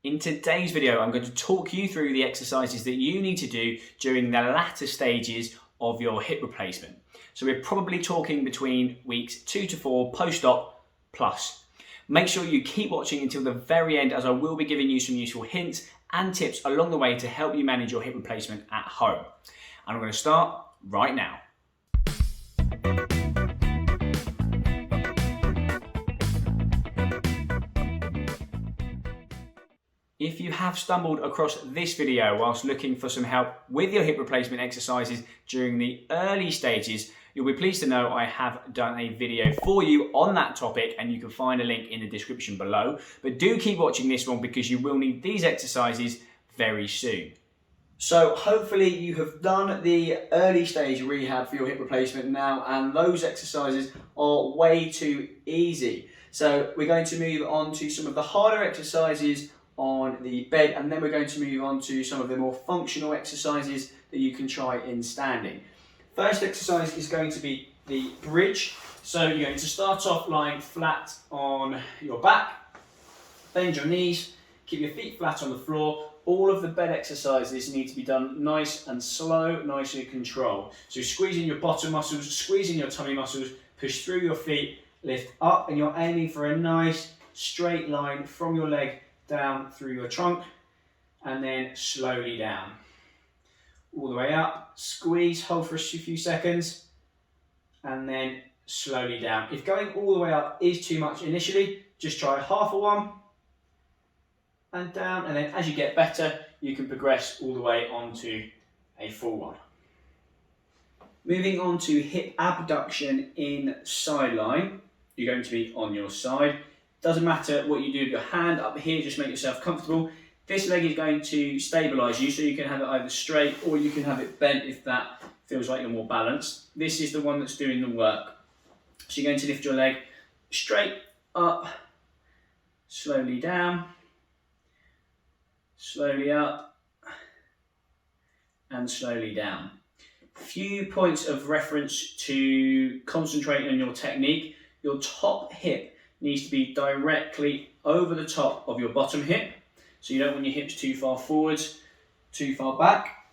In today's video, I'm going to talk you through the exercises that you need to do during the latter stages of your hip replacement. So we're probably talking between weeks 2 to 4 post-op plus. Make sure you keep watching until the very end, as I will be giving you some useful hints and tips along the way to help you manage your hip replacement at home. And I'm going to start right now. If you have stumbled across this video whilst looking for some help with your hip replacement exercises during the early stages, you'll be pleased to know I have done a video for you on that topic, and you can find a link in the description below. But do keep watching this one because you will need these exercises very soon. So hopefully you have done the early stage rehab for your hip replacement now, and those exercises are way too easy. So we're going to move on to some of the harder exercises on the bed, and then we're going to move on to some of the more functional exercises that you can try in standing. First exercise is going to be the bridge. So you're going to start off lying flat on your back, bend your knees, keep your feet flat on the floor. All of the bed exercises need to be done nice and slow, nice and controlled. So squeezing your bottom muscles, squeezing your tummy muscles, push through your feet, lift up, and you're aiming for a nice straight line from your leg down through your trunk, and then slowly down. All the way up, squeeze, hold for a few seconds, and then slowly down. If going all the way up is too much initially, just try half a one, and down, and then as you get better, you can progress all the way onto a full one. Moving on to hip abduction in sideline, you're going to be on your side. Doesn't matter what you do with your hand up here, just make yourself comfortable. This leg is going to stabilise you, so you can have it either straight or you can have it bent if that feels like you're more balanced. This is the one that's doing the work. So you're going to lift your leg straight up, slowly down, slowly up, and slowly down. Few points of reference to concentrate on your technique. Your top hip needs to be directly over the top of your bottom hip. So you don't want your hips too far forwards, too far back.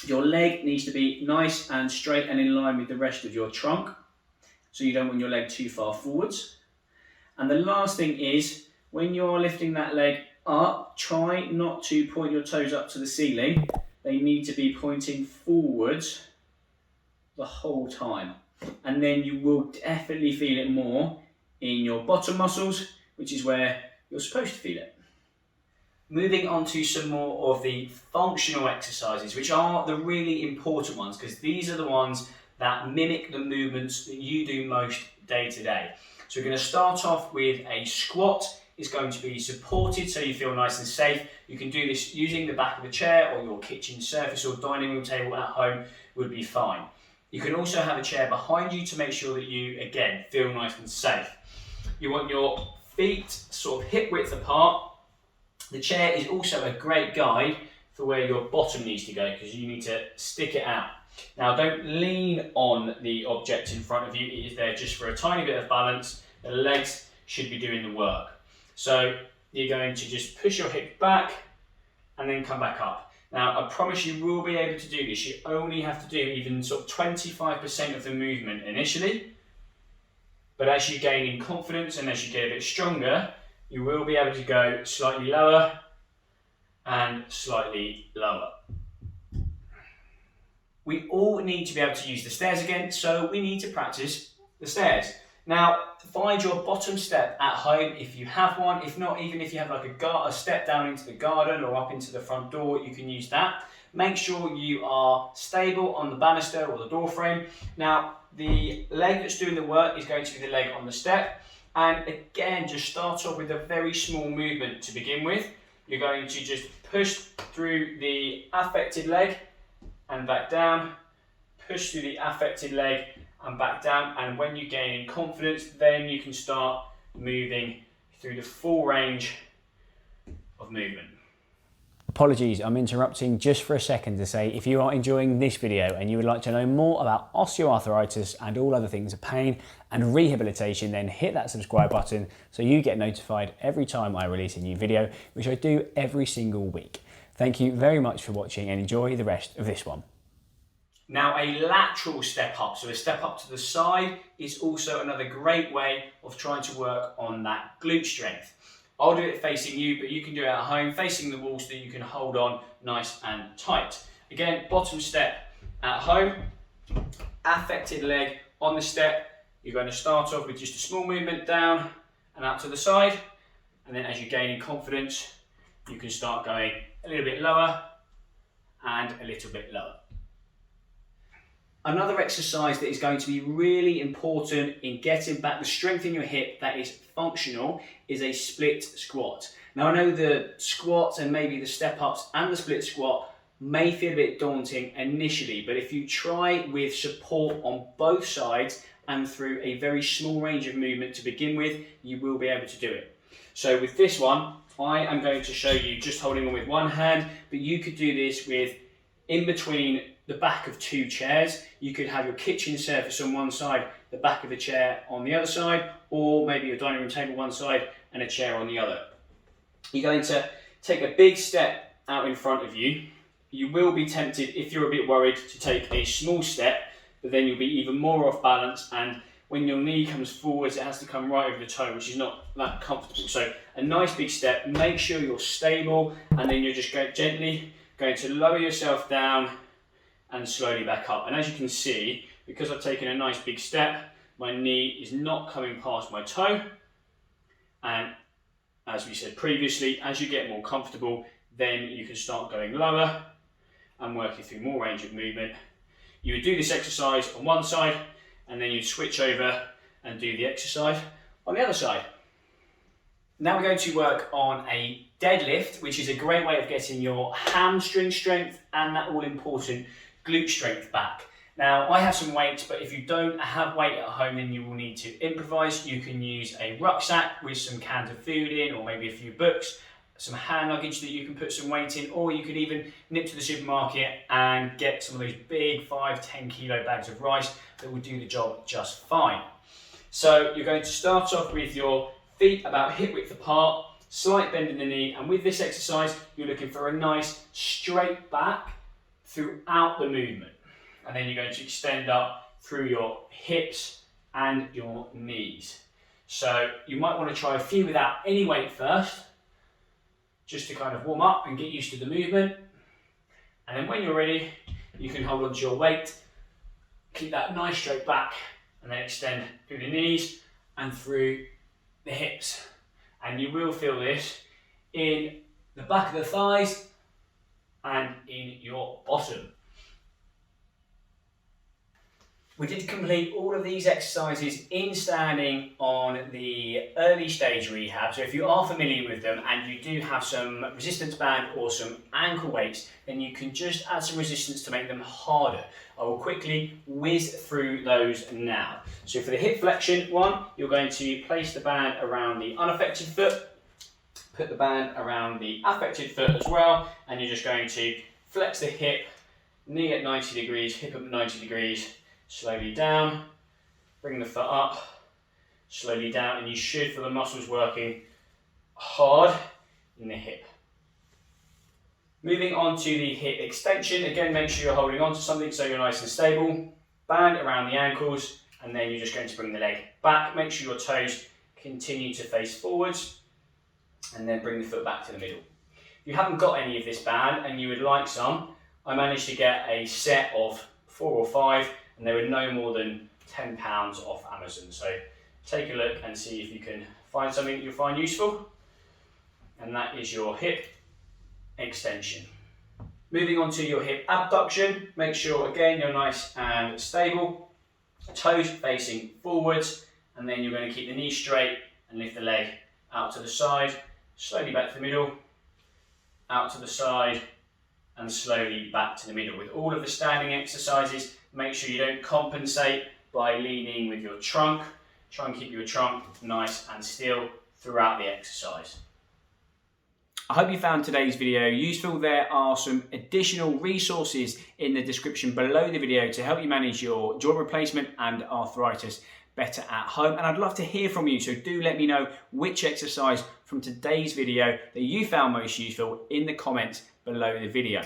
Your leg needs to be nice and straight and in line with the rest of your trunk. So you don't want your leg too far forwards. And the last thing is, when you're lifting that leg up, try not to point your toes up to the ceiling. They need to be pointing forwards the whole time. And then you will definitely feel it more in your bottom muscles, which is where you're supposed to feel it. Moving on to some more of the functional exercises, which are the really important ones, because these are the ones that mimic the movements that you do most day to day. So we're going to start off with a squat. It's going to be supported so you feel nice and safe. You can do this using the back of a chair, or your kitchen surface or dining room table at home would be fine. You can also have a chair behind you to make sure that you, again, feel nice and safe. You want your feet sort of hip width apart. The chair is also a great guide for where your bottom needs to go, because you need to stick it out. Now, don't lean on the object in front of you. It is there just for a tiny bit of balance. The legs should be doing the work. So you're going to just push your hip back and then come back up. Now, I promise you will be able to do this. You only have to do even sort of 25% of the movement initially. But as you gain in confidence and as you get a bit stronger, you will be able to go slightly lower and slightly lower. We all need to be able to use the stairs again, so we need to practice the stairs. Now, find your bottom step at home if you have one. If not, even if you have like a step down into the garden or up into the front door, you can use that. Make sure you are stable on the banister or the door frame. Now, the leg that's doing the work is going to be the leg on the step. And again, just start off with a very small movement to begin with. You're going to just push through the affected leg and back down, push through the affected leg and back down. And when you gain in confidence, then you can start moving through the full range of movement. Apologies, I'm interrupting just for a second to say if you are enjoying this video and you would like to know more about osteoarthritis and all other things of pain and rehabilitation, then hit that subscribe button so you get notified every time I release a new video, which I do every single week. Thank you very much for watching and enjoy the rest of this one. Now, a lateral step up, so a step up to the side, is also another great way of trying to work on that glute strength. I'll do it facing you, but you can do it at home, facing the wall so that you can hold on nice and tight. Again, bottom step at home, affected leg on the step. You're going to start off with just a small movement down and out to the side. And then as you gain in confidence, you can start going a little bit lower and a little bit lower. Another exercise that is going to be really important in getting back the strength in your hip that is functional is a split squat. Now, I know the squats and maybe the step ups and the split squat may feel a bit daunting initially, but if you try with support on both sides and through a very small range of movement to begin with, you will be able to do it. So with this one, I am going to show you just holding on with one hand, but you could do this with in between the back of two chairs. You could have your kitchen surface on one side, the back of the chair on the other side, or maybe your dining room table one side and a chair on the other. You're going to take a big step out in front of you. You will be tempted, if you're a bit worried, to take a small step, but then you'll be even more off balance, and when your knee comes forwards, it has to come right over the toe, which is not that comfortable. So a nice big step, make sure you're stable, and then you're just gently going to lower yourself down and slowly back up. And as you can see, because I've taken a nice big step, my knee is not coming past my toe. And as we said previously, as you get more comfortable, then you can start going lower and working through more range of movement. You would do this exercise on one side, and then you'd switch over and do the exercise on the other side. Now we're going to work on a deadlift, which is a great way of getting your hamstring strength and that all important glute strength back. Now, I have some weights, but if you don't have weight at home, then you will need to improvise. You can use a rucksack with some cans of food in, or maybe a few books, some hand luggage that you can put some weight in, or you could even nip to the supermarket and get some of those big 5-10 kilo bags of rice that will do the job just fine. So you're going to start off with your feet about hip width apart, slight bend in the knee, and with this exercise, you're looking for a nice straight back throughout the movement. And then you're going to extend up through your hips and your knees. So you might want to try a few without any weight first, just to kind of warm up and get used to the movement. And then when you're ready, you can hold on to your weight, keep that nice straight back, and then extend through the knees and through the hips. And you will feel this in the back of the thighs and in your bottom. We did complete all of these exercises in standing on the early stage rehab. So if you are familiar with them and you do have some resistance band or some ankle weights, then you can just add some resistance to make them harder. I will quickly whiz through those now. So for the hip flexion one, you're going to place the band around the unaffected foot, put the band around the affected foot as well, and you're just going to flex the hip, knee at 90 degrees, hip at 90 degrees, slowly down, bring the foot up, slowly down, and you should feel the muscles working hard in the hip. Moving on to the hip extension, again make sure you're holding on to something so you're nice and stable. Band around the ankles, and then you're just going to bring the leg back. Make sure your toes continue to face forwards, and then bring the foot back to the middle. If you haven't got any of this band and you would like some, I managed to get a set of 4 or 5, and they were no more than £10 off Amazon. So take a look and see if you can find something that you'll find useful. And that is your hip extension. Moving on to your hip abduction, make sure again you're nice and stable, toes facing forwards, and then you're going to keep the knee straight and lift the leg out to the side, slowly back to the middle, out to the side, and slowly back to the middle. With all of the standing exercises, make sure you don't compensate by leaning with your trunk. Try and keep your trunk nice and still throughout the exercise. I hope you found today's video useful. There are some additional resources in the description below the video to help you manage your joint replacement and arthritis better at home. And I'd love to hear from you, so do let me know which exercise from today's video that you found most useful in the comments below the video.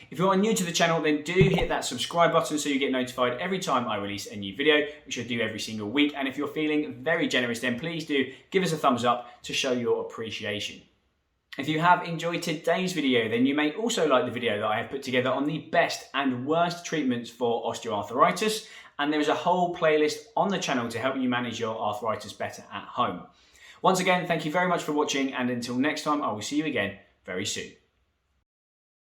If you are new to the channel, then do hit that subscribe button so you get notified every time I release a new video, which I do every single week. And if you're feeling very generous, then please do give us a thumbs up to show your appreciation. If you have enjoyed today's video, then you may also like the video that I have put together on the best and worst treatments for osteoarthritis, and there is a whole playlist on the channel to help you manage your arthritis better at home. Once again, thank you very much for watching, and until next time, I will see you again very soon.